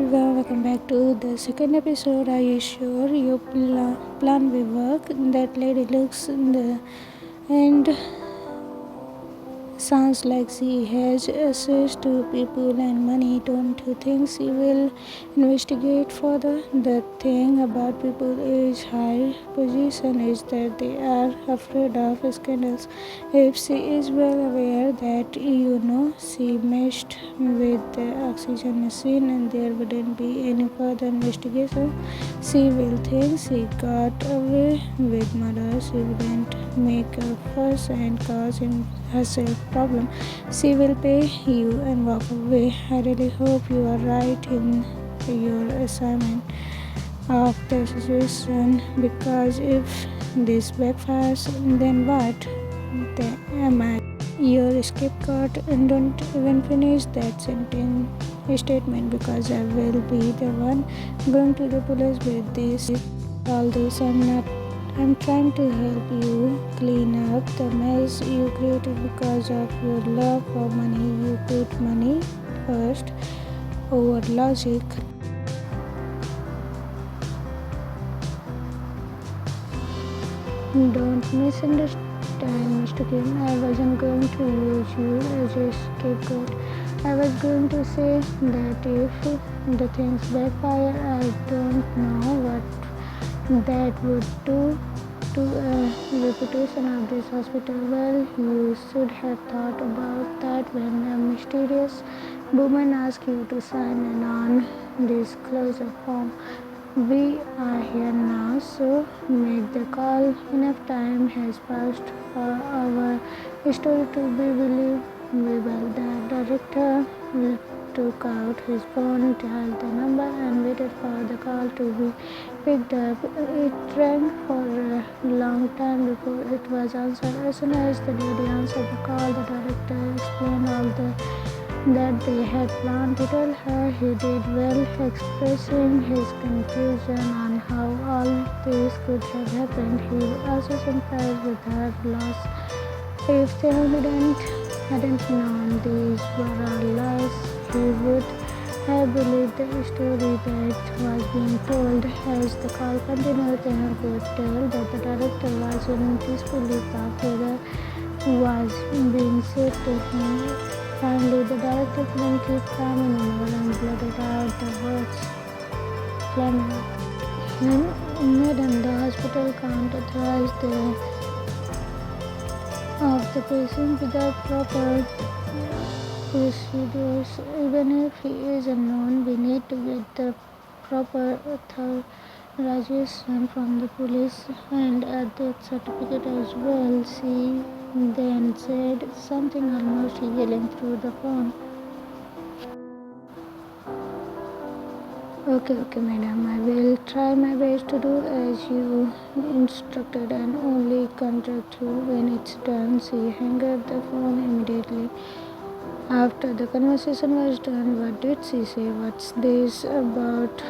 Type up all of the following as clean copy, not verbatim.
everyone, welcome back to the second episode. Are you sure your plan will work? That lady looks in the and sounds like she has access to people and money. Don't you think she will investigate further? The thing about people is high position is that they are afraid of scandals. If she is well aware that she messed with the oxygen machine and there wouldn't be any further investigation, she will think she got away with murder. She wouldn't make a fuss and cause herself problem. She will pay you and walk away. I really hope you are right in your assignment of the situation, because if this backfires, then what? Then am I your scapegoat? And don't even finish that statement, because I will be the one going to the police with this. All this, I'm trying to help you clean up the mess you created because of your love for money. You put money first over logic. Don't misunderstand, Mr. Kim. I wasn't going to use you as a scapegoat. I was going to say that if the things backfire, I don't know what that would do to a reputation of this hospital. Well, you should have thought about that when a mysterious woman asked you to sign a non-disclosure form. We are here now, so make the call. Enough time has passed for our story to be believable. The director took out his phone, dialed the number, and waited for the call to be picked up. It rang for a long time before it was answered. As soon as the lady answered the call, the director explained all that they had planned to tell her. He did well, expressing his confusion on how all this could have happened. He also sympathized with her loss. If they hadn't known these were all lies, he would have believed the story that was being told. As the call continued, Taekook could tell that the director was in disbelief of whether was being said to him. Finally, the director couldn't keep calm anymore and blurted out the words, "Flaming. Madam, the hospital can't authorize the of the patient without proper procedures. Even if he is unknown, we need to get the proper authorization from the police and a death certificate as well." She then said, something almost yelling through the phone. Okay, madam. I will try my best to do as you instructed and only contact you when it's done. She hung up the phone immediately. After the conversation was done, what did she say? What's this about?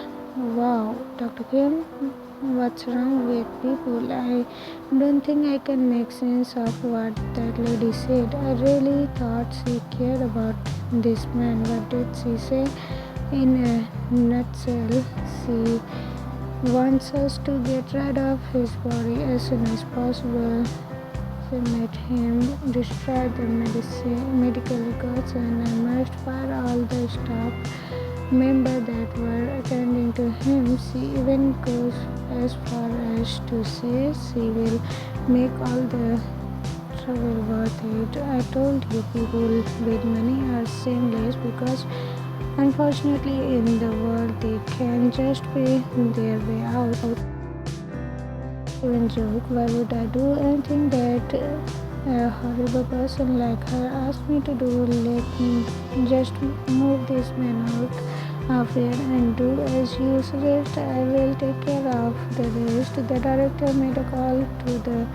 Wow, Dr. Kim, what's wrong with people? I don't think I can make sense of what that lady said. I really thought she cared about this man. What did she say? In a nutshell, she wants us to get rid of his body as soon as possible. She made him destroy the medical records, and I must fire all the staff members that were attending to him. She even goes as far as to say she will make all the trouble worth it. I told you people with money are shameless, because unfortunately in the world they can just pay their way out. Even joke, why would I do anything that a horrible person like her asked me to do? Let me just move this man out of here and do as you suggest. I will take care of the rest. The director made a call to the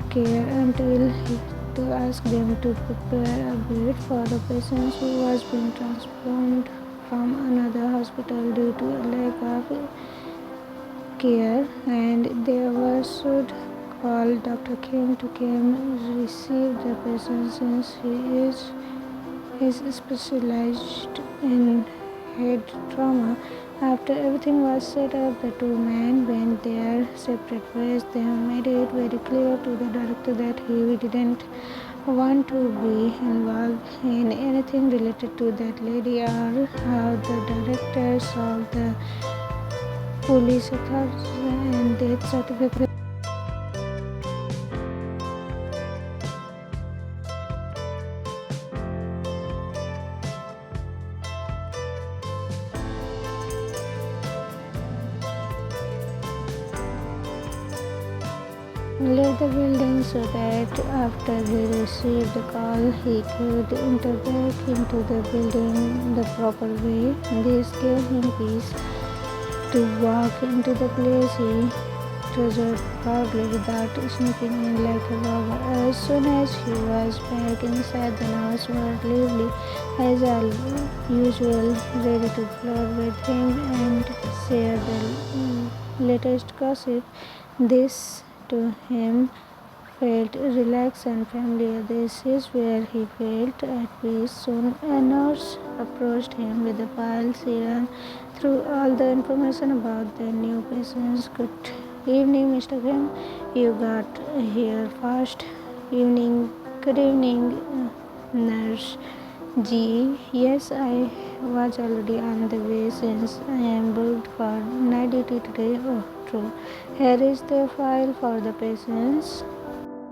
care until to ask them to prepare a bed for a patient who was being transferred from another hospital due to a lack of care, and they should call Dr. Kim to come receive the patient since he is specialized in head trauma. After everything was set up, the two men went their separate ways. They made it very clear to the director that he didn't want to be involved in anything related to that lady or how the director solved the police authorities and death certificate. Left the building so that after he received the call, he could enter back into the building the proper way. This gave him peace to walk into the place he treasured proudly without sneaking in like a robber. As soon as he was back inside, the nurse were lively as usual, ready to flirt with him and share the latest gossip. This to him felt relaxed and familiar. This is where he felt at peace. Soon a nurse approached him with a file. She ran through all the information about the new patients. Good evening, Mr. Kim. You got here fast. Evening. Good evening, nurse. G. Yes, I was already on the way since I am booked for night duty today. Oh, true. Here is the file for the patients.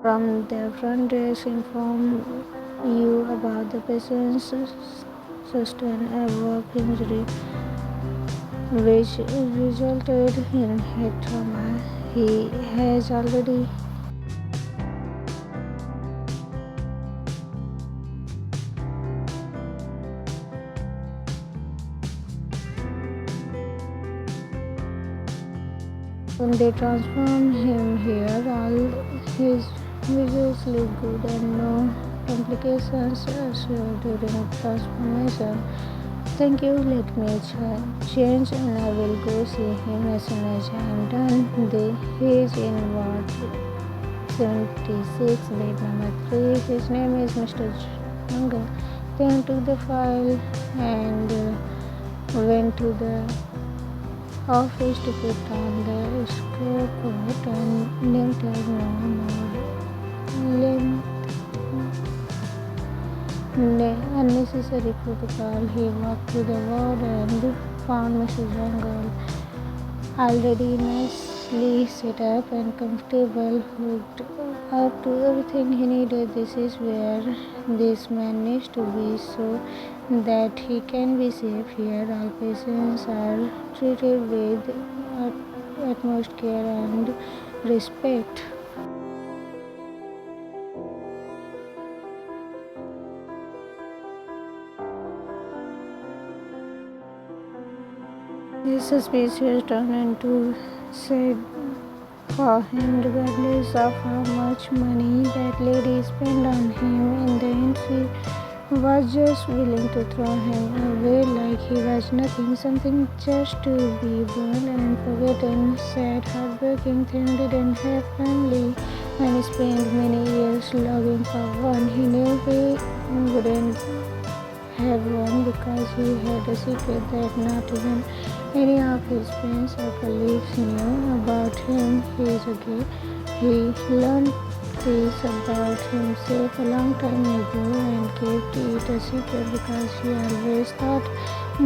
From the front desk inform you about the patient's sustained a work injury which resulted in head trauma. He has already when they transform him here, all his visuals look good and no complications assured during transformation. Thank you, let me change and I will go see him as soon as I am done. He is in Ward 76, bed number 3. His name is Mr. Jungkook. Then took the file and went to the office to put on the scapegoat and name tag no more length unnecessary protocol. He walked to the ward and found Mrs. Jungle already nicely set up and comfortable, hooked up to everything he needed. This is where this man needs to be so that he can be safe here. All patients are treated with utmost care and respect. His suspicious turned into said for him regardless of how much money that lady spent on him. In the end, she was just willing to throw him away like he was nothing, something just to be burned and forgotten. Sad, heartbreaking thing didn't happen when he spent many years longing for one. He knew he wouldn't have one because he had a secret that not even any of his friends or colleagues knew about him. He is gay. He learned this about himself a long time ago and kept it a secret because he always thought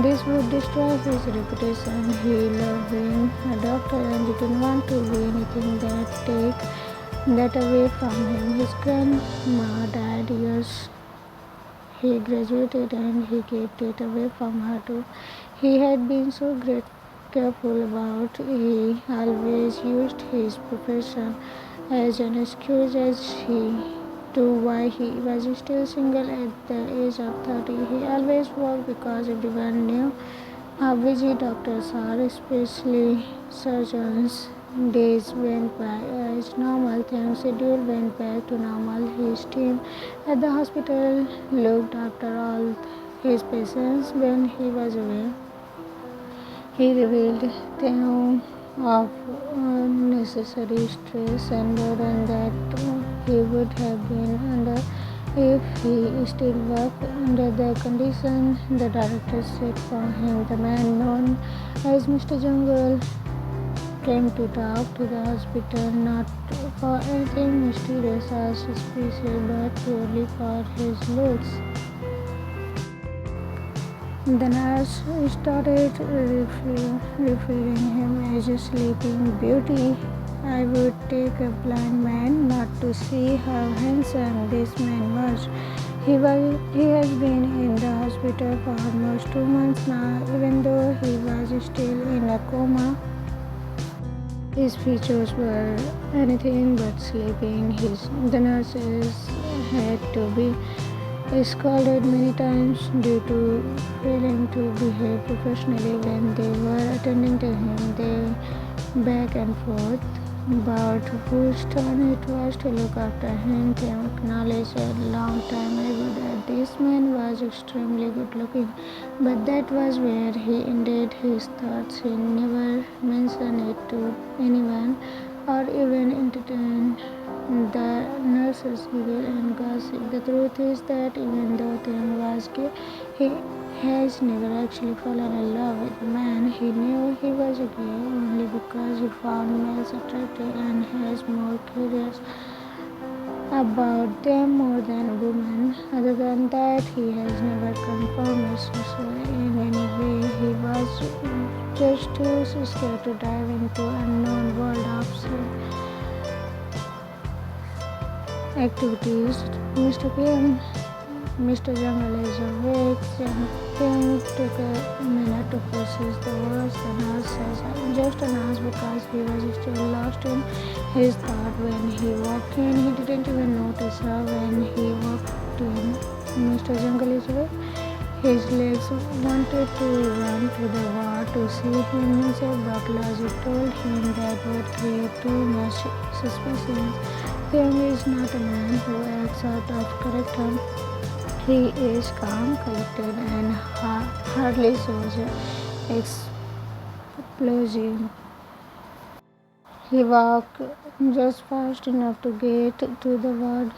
this would destroy his reputation. He loved being a doctor and didn't want to be anything that take that away from him. His grandma died years he graduated and he kept it away from her too. He had been so careful about he always used his profession as an excuse as he to why he was still single at the age of 30. He always worked because everyone knew how busy doctors are, especially surgeons. Days went by as normal, things schedule went back to normal. His team at the hospital looked after all his patients when he was away. He revealed them of unnecessary stress and burden that he would have been under if he still worked Under the condition, the director set for him. The man known as Mr. Jungle came to talk to the hospital not for anything mysterious or suspicious but purely for his looks. The nurse started referring him as a sleeping beauty. I would take a blind man not to see how handsome this man was. He has been in the hospital for almost 2 months now, even though he was still in a coma. His features were anything but sleeping. The nurses had to be scolded many times due to failing to behave professionally when they were attending to him. They back and forth about whose turn it was to look after him. They acknowledged a long time ago that this man was extremely good looking, but that was where he ended his thoughts. He never mentioned it to anyone or even entertained the nurses giggle and gossip. The truth is that even though Tim was gay, he has never actually fallen in love with a man. He knew he was gay only because he found males attractive and was more curious about them more than women. Other than that, he has never confirmed in any way. He was just too scared to dive into unknown world of activities. Mr. Jungle is awake, and Tim took a minute to process the words. The nurse says, just a nurse because he was still lost in his thought when he walked in. He didn't even notice her when he walked in. Mr. Jungle is awake. His legs wanted to run to the ward to see him himself, but logic told him that would create too much suspicion. Tim is not a man who acts out of character. He is calm, collected, and hardly shows explosive. He walked just fast enough to get to the ward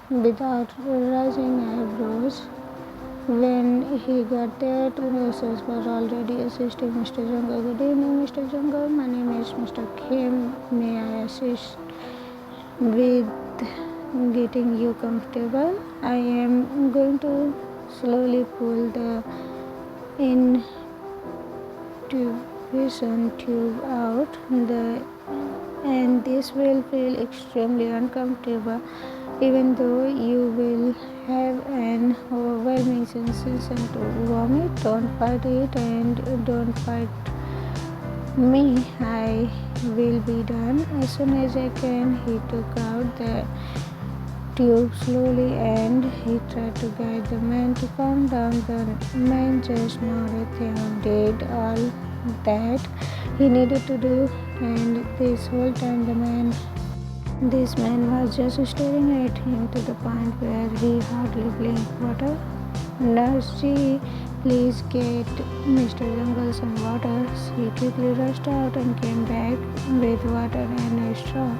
without raising eyebrows. When he got there, two nurses were already assisting Mr. Jungle. Good evening, Mr. Jungle. My name is Mr. Kim. May I assist with getting you comfortable? I am going to slowly pull the intubation tube out, and this will feel extremely uncomfortable. Even though you will have an overwhelming sensation to vomit, don't fight it and don't fight me. I will be done as soon as I can. He took out the tube slowly and he tried to guide the man to calm down. The man just nodded and did all that he needed to do, and this whole time this man was just staring at him to the point where he hardly blinked. Water? Nurse G, please get Mr. Jungle some water. She quickly rushed out and came back with water and a straw.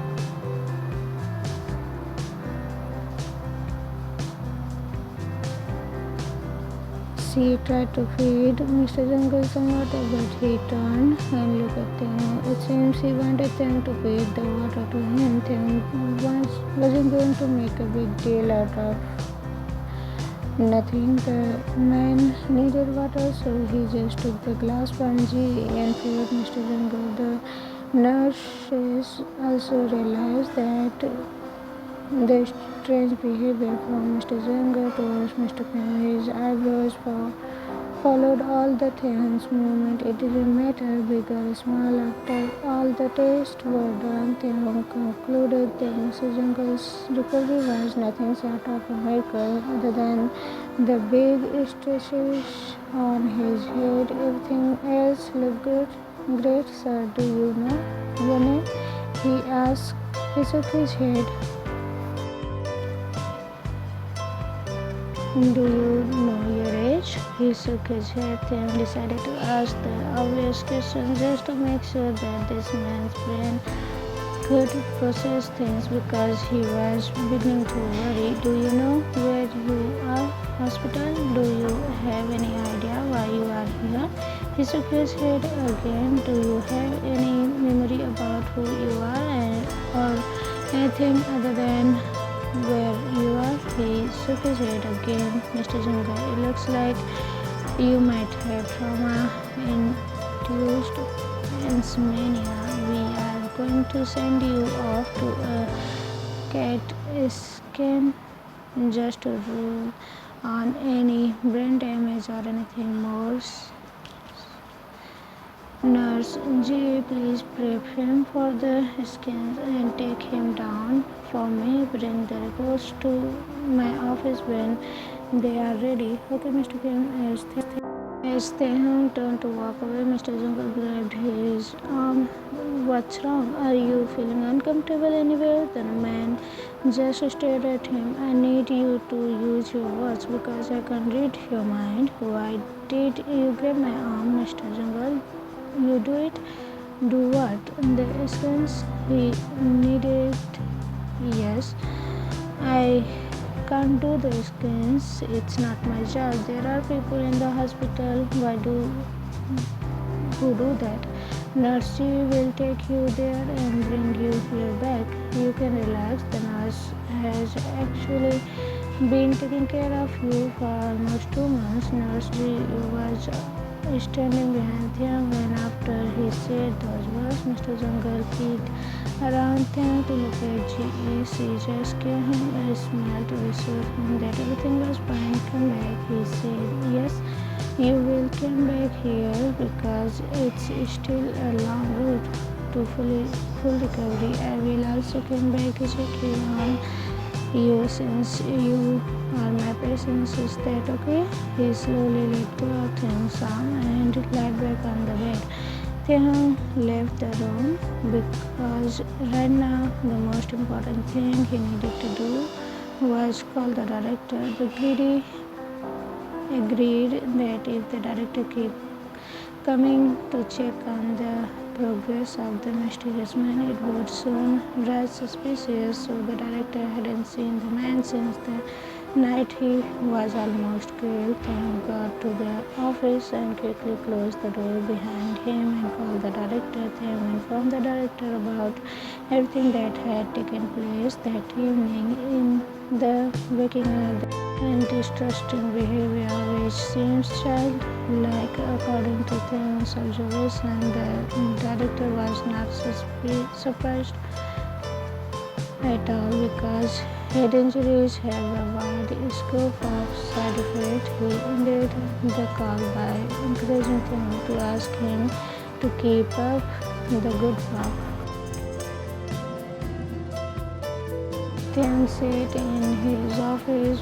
She tried to feed Mr. Jungle some water, but he turned and looked at them. It seems he wanted them to feed the water to him. Tim wasn't going to make a big deal out of nothing. The man needed water, so he just took the glass from G and fed Mr. Jungle. The nurses also realized that the strange behavior from Mr. Jungle towards Mr. Kim. His eyebrows followed all the Theon's movement. It didn't matter, big or small. After all the tests were done, Theon concluded that Mr. Jungle's recovery was nothing short of a miracle. Other than the big stitches on his head, everything else looked good. Great, sir. Do you know your name? He asked. He shook his head. Do you know your age? He shook his head and decided to ask the obvious question just to make sure that this man's brain could process things because he was beginning to worry. Do you know where you are? Hospital? Do you have any idea why you are here? He shook his head again. Do you have any memory about who you are or anything other than where you are? He shook his head again. Mr. Junga, it looks like you might have trauma-induced insomnia. We are going to send you off to a CAT scan just to rule on any brain damage or anything more. Nurse G, please prep him for the scans and take him down for me. Bring the reports to my office when they are ready. Okay, Mr. Kim, as Taekook turned to walk away, Mr. Jungkook grabbed his arm. What's wrong? Are you feeling uncomfortable anywhere? The man just stared at him. I need you to use your words because I can't read your mind. Why did you grab my arm, Mr. Jungkook? You do it? Do what? The essence he needed. Yes. I can't do the scans. It's not my job. There are people in the hospital who do that. Nurse will take you there and bring you here back. You can relax. The nurse has actually been taking care of you for almost 2 months. Nurse was standing behind him when after he said those words, Mr. Jungle peeked around him to look at GE. She just gave him a smile to assure him that everything was fine. Come back, he said. Yes, you will come back here because it's still a long road to full recovery. I will also come back to check in on you since you are my patient. Is that okay? He slowly let go of his arm and lied back on the bed. Taekook left the room because right now the most important thing he needed to do was call the director. The greedy agreed that if the director kept coming to check on the progress of the mysterious man, it would soon rise suspicious. So the director hadn't seen the man since the night he was almost killed. Taekook got to the office and quickly closed the door behind him and called the director. Taekook informed the director about everything that had taken place that evening in the waking up and distrusting behavior, which seems childlike according to Taekook's observation. The director was not surprised at all because head injuries have a wide scope of side effects. He ended the call by encouraging Taekook to ask him to keep up the good work. Taekook sat in his office,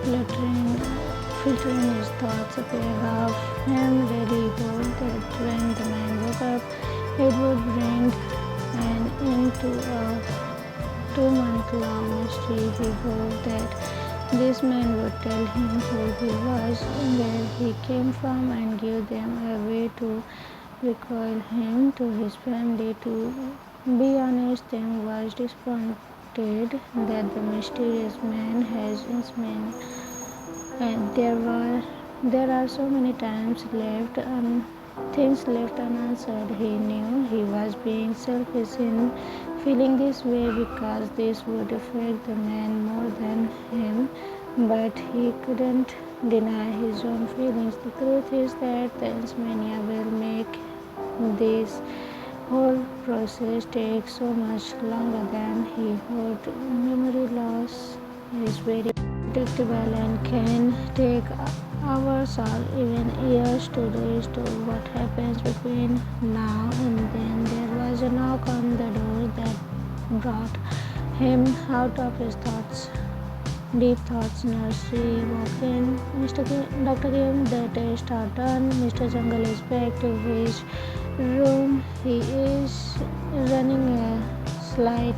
filtering his thoughts. Aware of him, ready hoped that when the man woke up, it would bring an end to a 2-month-long mystery. He hoped that this man would tell him who he was, where he came from, and give them a way to reconcile him to his family. To be honest, Taekook was disappointed that the mysterious man has insomnia. And there are so many things left unanswered. He knew he was being selfish in feeling this way because this would affect the man more than him, but he couldn't deny his own feelings. The truth is that the insomnia will make this whole process take so much longer than he hoped. Memory loss is very predictable and can take hours or even years to restore. What happens between now and then? There was a knock on the door that brought him out of his deep thoughts. Nurse walked in. Dr. Kim, the tests are done. Mr. Jungle is back to his room. He is running a slight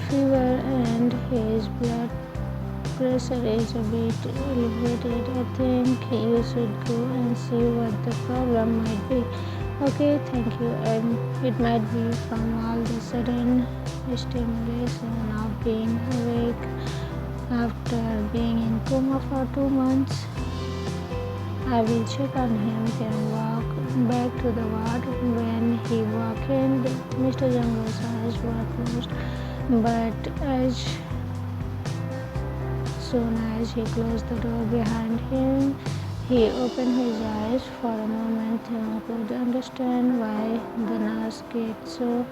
fever and his blood pressure is a bit elevated. I think you should go and see what the problem might be. Okay, thank you. It might be from all the sudden stimulation of being awake after being in coma for 2 months. I will check on him, then walk back to the ward. When he walked in, Mr. Jungkook's eyes were closed, but as soon as he closed the door behind him, he opened his eyes. For a moment, Taekook could understand why the nurse gets so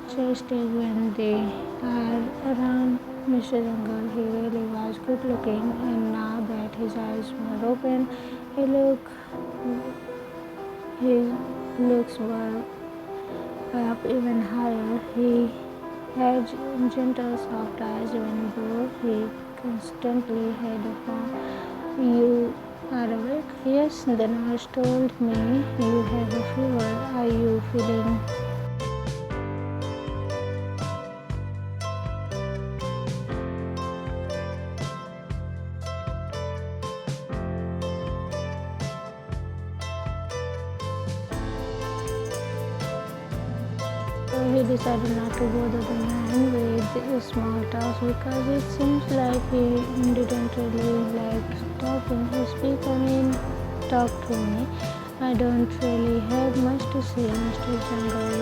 chested when they are around Mr. Jungkook. He really was good looking, and now that his eyes were open, his looks were up even higher. He had gentle soft eyes even though he constantly had a phone. You are awake? Yes, the nurse told me you have a fever. Are you feeling? So he decided not to bother the man with small talks because it seems like he didn't really like talking. Speak, I mean, talk to me. I don't really have much to say, Mr. Jungle.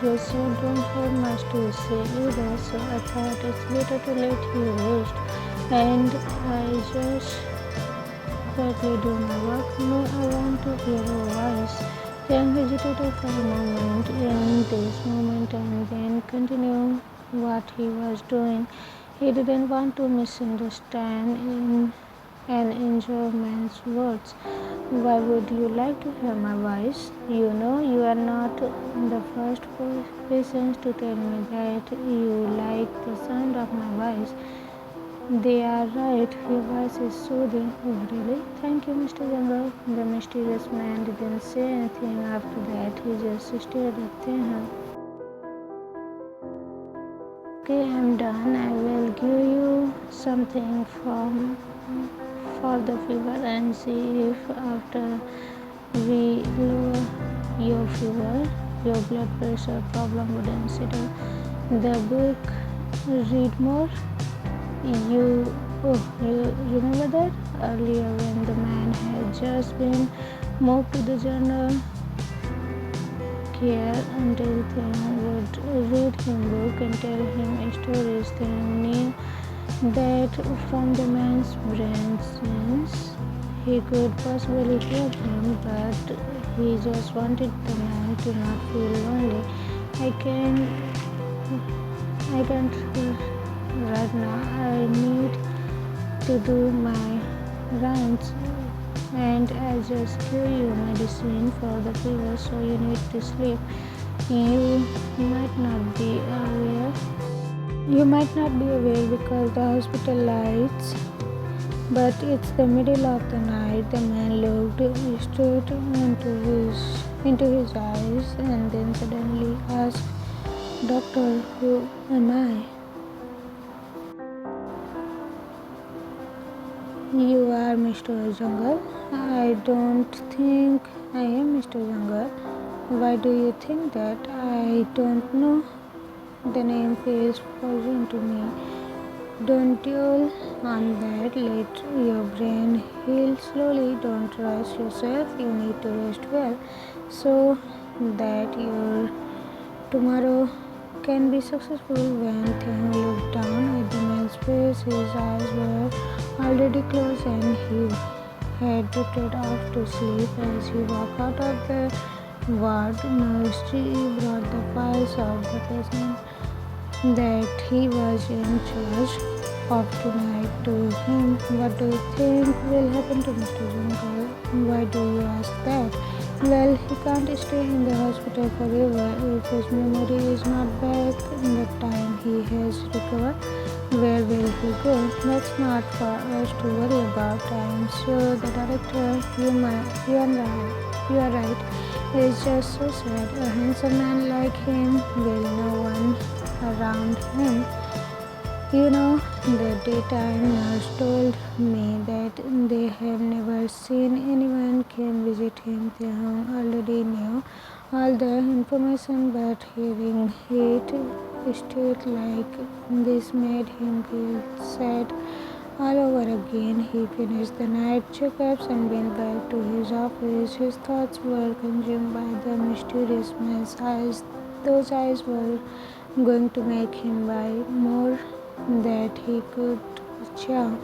You also don't have much to say either, so I thought it's better to let you rest. And I just quietly do my work. No, I want to hear your voice. Then hesitated for a moment in this moment and then continued what he was doing. He didn't want to misunderstand an injured man's words. Why would you like to hear my voice? You know, you are not the first person to tell me that you like the sound of my voice. They are right. Your voice is soothing. Oh, really? Thank you, Mr. Jungle. The mysterious man didn't say anything after that. He just stared at him. Okay, I'm done. I will give you something for the fever and see if after we lower your fever, your blood pressure problem wouldn't settle. The book, read more. You remember that earlier when the man had just been moved to the journal care until Thing would read him book and tell him stories. Thing knew that from the man's brain sense he could possibly help him, but he just wanted the man to not feel lonely. I can't right now. I need to do my rounds and I just give you medicine for the fever, so you need to sleep. You might not be aware. You might not be aware because the hospital lights, but it's the middle of the night. The man looked straight into his eyes and then suddenly asked, "Doctor, who am I?" You are Mr. Jungle. I don't think I am Mr. Jungle. Why do you think that? I don't know. The name feels foreign to me. Don't dwell on that. Let your brain heal slowly. Don't rush yourself. You need to rest well so that your tomorrow can be successful. When Thing looked down at the man's face, his eyes were already closed and he had drifted off to sleep. As he walked out of the ward, Nurse brought the files of the patient that he was in charge of tonight to him. What do you think will happen to Mr. Jungle? Why do you ask that? Well, he can't stay in the hospital forever. If his memory is not back in the time he has recovered, where will he go? That's not for us to worry about. I am sure the director, you are right. It's just so sad. A handsome man like him will no one around him. You know, The daytime nurse told me that they have never seen anyone came visit him. They already knew all the information, but hearing it straight like this made him feel sad all over again. He finished the night checkups and went back to his office. His thoughts were consumed by the mysterious man's eyes. Those eyes were going to make him buy more that he could chew.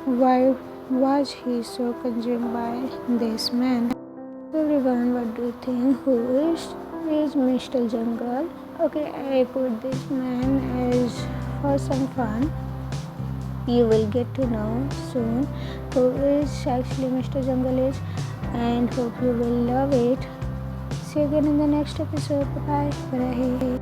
Why was he so consumed by this man? Everyone, what do you think? Who is Mr. Jungle? Okay, I put this man as for some fun. You will get to know soon who is actually Mr. Jungle is, and hope you will love it. See you again in the next episode. Bye bye.